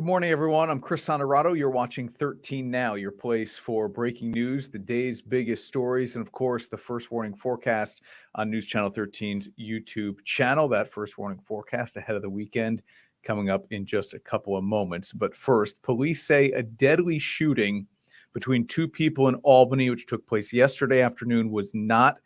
Good morning, everyone. I'm Chris Honorato. You're watching 13 Now, your place for breaking news, the day's biggest stories, and of course, the first warning forecast on News Channel 13's YouTube channel. That first warning forecast ahead of the weekend coming up in just a couple of moments. But first, police say a deadly shooting between two people in Albany, which took place yesterday afternoon, was not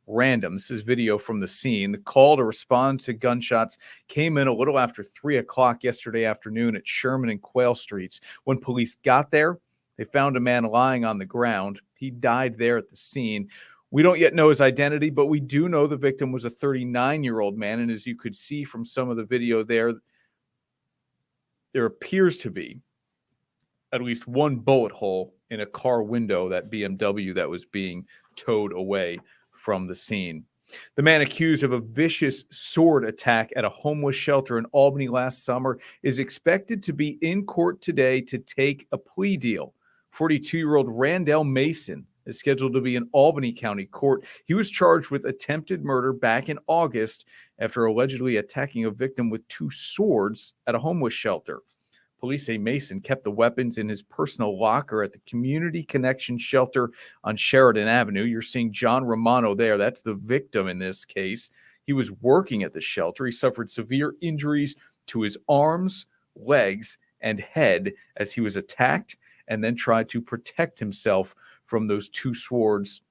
random. This is video from the scene. The call to respond to gunshots came in a little after 3 o'clock yesterday afternoon at Sherman and Quail Streets. When police got there, they found a man lying on the ground. He died there at the scene. We don't yet know his identity, but we do know the victim was a 39-year-old man. And as you could see from some of the video there appears to be at least one bullet hole in a car window, that BMW that was being towed away from the scene. The man accused of a vicious sword attack at a homeless shelter in Albany last summer is expected to be in court today to take a plea deal. 42-year-old Randall Mason is scheduled to be in Albany County Court. He was charged with attempted murder back in August after allegedly attacking a victim with two swords at a homeless shelter. Police say Mason kept the weapons in his personal locker at the Community Connection shelter on Sheridan Avenue. You're seeing John Romano there. That's the victim in this case. He was working at the shelter. He suffered severe injuries to his arms, legs, and head as he was attacked and then tried to protect himself from those two swords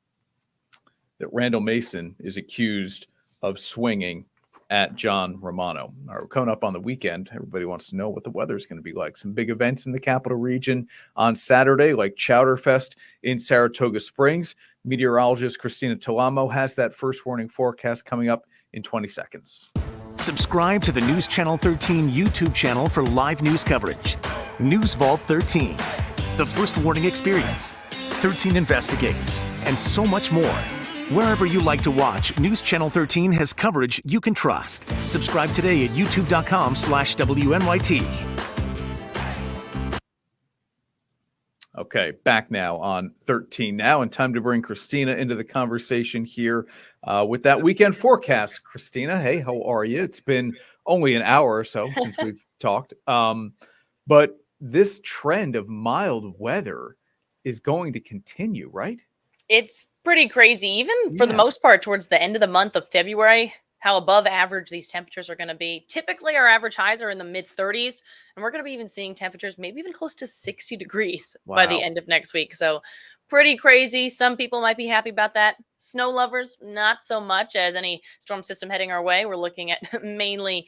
that Randall Mason is accused of swinging at John Romano. All right, we're coming up on the weekend. Everybody wants to know what the weather is going to be like. Some big events in the capital region on Saturday, like Chowderfest in Saratoga Springs. Meteorologist Christina Talamo has that first warning forecast coming up in 20 seconds. Subscribe to the News Channel 13 YouTube channel for live news coverage. News Vault 13, the first warning experience, 13 investigates, and so much more. Wherever you like to watch, News Channel 13 has coverage you can trust. Subscribe today at youtube.com/WNYT. Okay, back now on 13 Now, and time to bring Christina into the conversation here with that weekend forecast. Christina, hey, how are you? It's been only an hour or so since we've talked. But this trend of mild weather is going to continue, right? It's pretty crazy, even for the most part, towards the end of the month of February, how above average these temperatures are going to be. Typically, our average highs are in the mid-30s, and we're going to be even seeing temperatures maybe even close to 60 degrees by the end of next week. So pretty crazy. Some people might be happy about that. Snow lovers, not so much, as any storm system heading our way. We're looking at mainly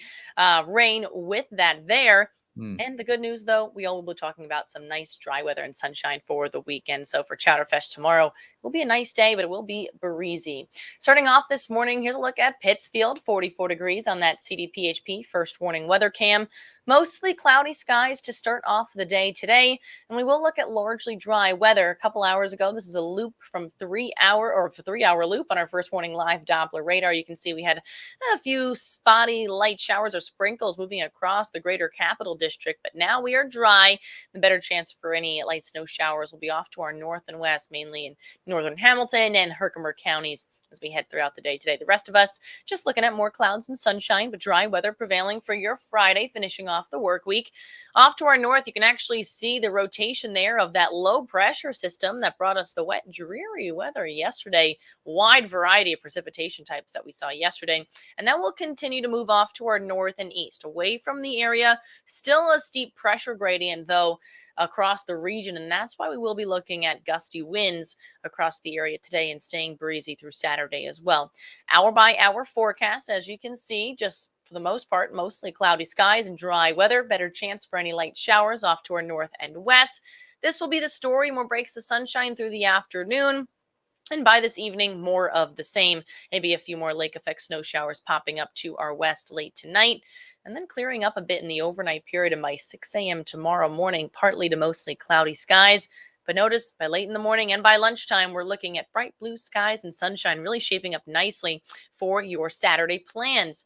rain with that there. And the good news, though, we all will be talking about some nice dry weather and sunshine for the weekend. So for Chowderfest tomorrow, it will be a nice day, but it will be breezy. Starting off this morning, here's a look at Pittsfield, 44 degrees on that CDPHP first warning weather cam. Mostly cloudy skies to start off the day today, and we will look at largely dry weather. A couple hours ago, this is a loop from 3-hour loop on our first warning live Doppler radar. You can see we had a few spotty light showers or sprinkles moving across the greater capital district, but now we are dry. The better chance for any light snow showers will be off to our north and west, mainly in northern Hamilton and Herkimer counties as we head throughout the day today. The rest of us just looking at more clouds and sunshine, but dry weather prevailing for your Friday, finishing off the work week. Off to our north, you can actually see the rotation there of that low pressure system that brought us the wet, dreary weather yesterday. Wide variety of precipitation types that we saw yesterday. And that will continue to move off to our north and east, away from the area. Still a steep pressure gradient, though, across the region, and that's why we will be looking at gusty winds across the area today and staying breezy through Saturday as well. Hour by hour forecast, as you can see, just for the most part, mostly cloudy skies and dry weather. Better chance for any light showers off to our north and west. This will be the story. More breaks of sunshine through the afternoon. And by this evening, more of the same. Maybe a few more lake effect snow showers popping up to our west late tonight, and then clearing up a bit in the overnight period. And by 6 a.m. tomorrow morning, partly to mostly cloudy skies. But notice by late in the morning and by lunchtime, we're looking at bright blue skies and sunshine, really shaping up nicely for your Saturday plans.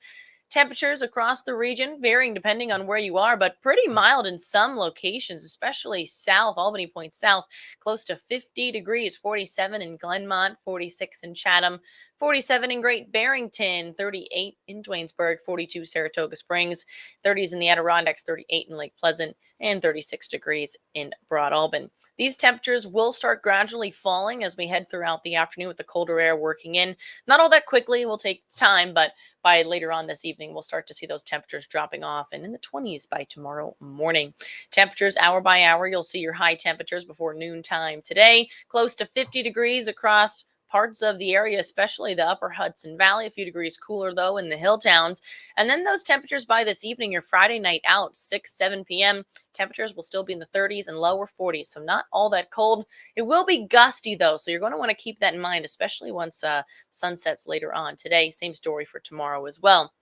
Temperatures across the region varying depending on where you are, but pretty mild in some locations, especially south, Albany Point South, close to 50 degrees, 47 in Glenmont, 46 in Chatham, 47 in Great Barrington, 38 in Duanesburg, 42 Saratoga Springs, 30s in the Adirondacks, 38 in Lake Pleasant, and 36 degrees in Broad Albany. These temperatures will start gradually falling as we head throughout the afternoon with the colder air working in. Not all that quickly, will take time, but by later on this evening, we'll start to see those temperatures dropping off and in the 20s by tomorrow morning. Temperatures hour by hour, you'll see your high temperatures before noontime today, close to 50 degrees across parts of the area, especially the upper Hudson Valley. A few degrees cooler, though, in the hill towns. And then those temperatures by this evening, your Friday night out, 7 p.m., temperatures will still be in the 30s and lower 40s, so not all that cold. It will be gusty, though, so you're going to want to keep that in mind, especially once sun sets later on today. Same story for tomorrow as well.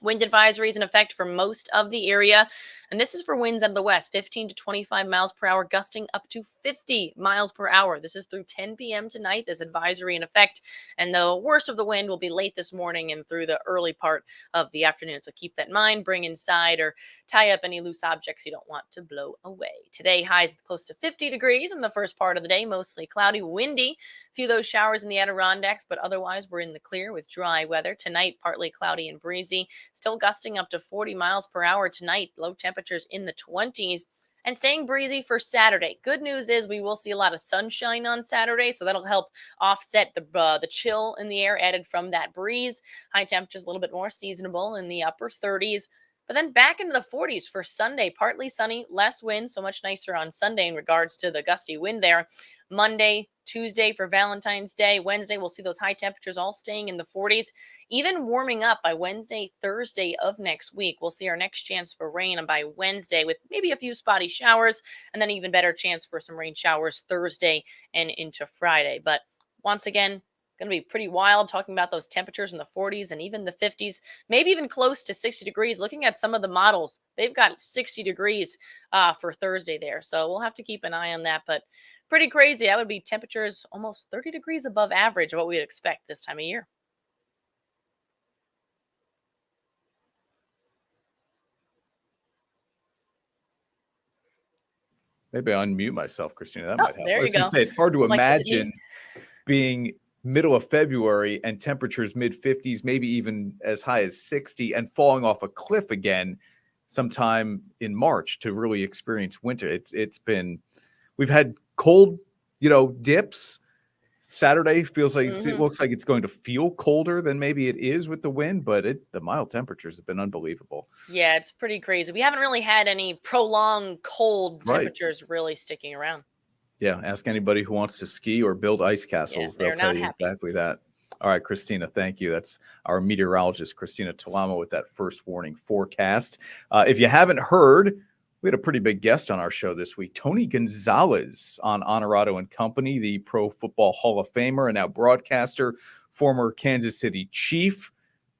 Wind advisories in effect for most of the area. And this is for winds out of the west, 15 to 25 miles per hour, gusting up to 50 miles per hour. This is through 10 p.m. tonight, this advisory in effect. And the worst of the wind will be late this morning and through the early part of the afternoon. So keep that in mind. Bring inside or tie up any loose objects you don't want to blow away. Today, highs close to 50 degrees in the first part of the day, mostly cloudy, windy. A few of those showers in the Adirondacks, but otherwise we're in the clear with dry weather. Tonight, partly cloudy and breezy. Still gusting up to 40 miles per hour tonight. Low temperatures in the 20s and staying breezy for Saturday. Good news is we will see a lot of sunshine on Saturday, so that'll help offset the chill in the air added from that breeze. High temperatures a little bit more seasonable in the upper 30s. But then back into the 40s for Sunday, partly sunny, less wind, so much nicer on Sunday in regards to the gusty wind there. Monday, Tuesday for Valentine's Day. Wednesday, we'll see those high temperatures all staying in the 40s, even warming up by Wednesday, Thursday of next week. We'll see our next chance for rain by Wednesday with maybe a few spotty showers, and then even better chance for some rain showers Thursday and into Friday. But once again, going to be pretty wild talking about those temperatures in the 40s and even the 50s, maybe even close to 60 degrees. Looking at some of the models, they've got 60 degrees for Thursday there. So we'll have to keep an eye on that. But pretty crazy. That would be temperatures almost 30 degrees above average of what we'd expect this time of year. Maybe I unmute myself, Christina. That might help. There I was you going go. to say, it's hard to Like, imagine being middle of February and temperatures mid 50s, maybe even as high as 60, and falling off a cliff again sometime in March to really experience winter. It's been, we've had cold, dips. Saturday feels like it looks like it's going to feel colder than maybe it is with the wind, but the mild temperatures have been unbelievable. Yeah, it's pretty crazy. We haven't really had any prolonged cold temperatures really sticking around. Yeah, ask anybody who wants to ski or build ice castles. They'll tell you exactly that. All right, Christina, thank you. That's our meteorologist, Christina Talamo, with that first warning forecast. If you haven't heard, we had a pretty big guest on our show this week, Tony Gonzalez on Honorado and Company, the Pro Football Hall of Famer and now broadcaster, former Kansas City Chief,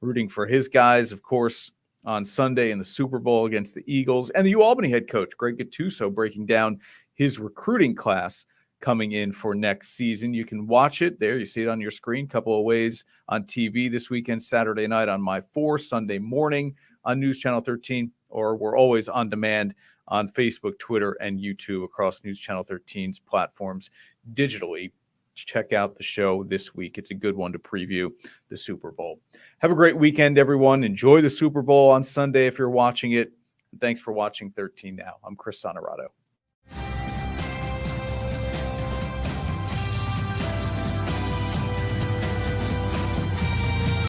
rooting for his guys, of course, on Sunday in the Super Bowl against the Eagles, and the Albany head coach, Greg Gattuso, breaking down his recruiting class coming in for next season. You can watch it there. You see it on your screen, couple of ways on TV this weekend, Saturday night on My 4, Sunday morning on News Channel 13, or we're always on demand on Facebook, Twitter, and YouTube across News Channel 13's platforms digitally. Check out the show this week. It's a good one to preview the Super Bowl. Have a great weekend, everyone. Enjoy the Super Bowl on Sunday if you're watching it. Thanks for watching 13 Now. I'm Chris Honorado.